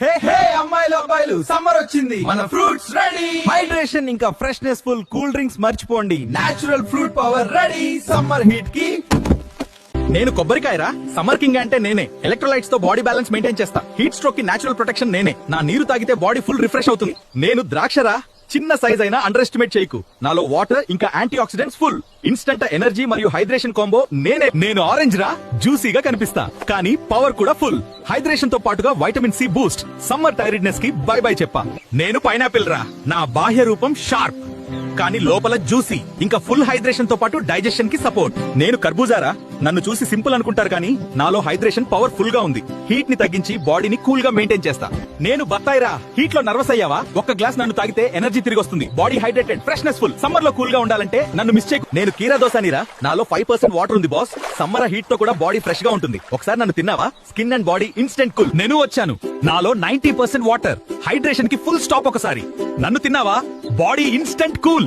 హే హే అమ్మాయిలు అబ్బాయిలు సమ్మర్ వచ్చింది, మన ఫ్రూట్స్ రెడీ. హైడ్రేషన్ ఇంకా ఫ్రెష్నెస్ ఫుల్ కూల్ డ్రింక్స్ మర్చిపోండి. Natural fruit power ready summer heat కి. నేను కొబ్బరికాయరా, సమ్మర్ కింగ్ అంటే నేనే. ఎలక్ట్రోలైట్స్ తో బాడీ బ్యాలెన్స్ మెయింటైన్ చేస్తా. హీట్ స్ట్రోక్ కి నేచురల్ ప్రొటెక్షన్ నేనే. నా నీరు తాగితే బాడీ ఫుల్ రిఫ్రెష్ అవుతుంది. నేను ద్రాక్షరా, చిన్న సైజ్ అయినా అండర్ ఎస్టిమేట్ చేయకు. నాలో వాటర్ ఇంకా antioxidants full. Instant energy మరియు హైడ్రేషన్ కాంబో నేనే. నేను ఆరెంజ్ రా, జ్యూసీగా కనిపిస్తా కానీ పవర్ కూడా ఫుల్. హైడ్రేషన్ తో పాటుగా vitamin C boost. Summer tiredness కి బై బై చెప్పా. నేను పైనాపిల్ రా, నా బాహ్య రూపం షార్ప్ కానీ లోపల జ్యూసీ ఇంకా ఫుల్ హైడ్రేషన్ తో పాటు డైజెషన్ కి సపోర్ట్. నేను కర్బూజారా, నన్ను చూసి సింపుల్ అనుకుంటారు కానీ నాలో హైడ్రేషన్ పవర్ ఫుల్ గా ఉంది. హీట్ ని తగ్గించి బాడీని కూల్ గా మెయింటైన్ చేస్తా. నేను బత్తాయిరా, హీట్ లో నర్వస్ అయ్యావా? ఒక్క గ్లాస్ నన్ను తాగితే ఎనర్జీ తిరిగి వస్తుంది. Body hydrated, freshness full. Summer లో కూల్ గా ఉండాలంటే నన్ను మిస్ చేయకు. నేను కీరా దోసానిరా, నాలో 5% వాటర్ ఉంది బాస్. సమ్మర్ హీట్ తో కూడా బాడీ ఫ్రెష్ గా ఉంటుంది. ఒకసారి నన్ను తిన్నావా? Skin and body instant cool. నేను వచ్చాను, నాలో 90% వాటర్. హైడ్రేషన్ కి ఫుల్ స్టాప్. ఒకసారి నన్ను తిన్నావా? Body instant cool.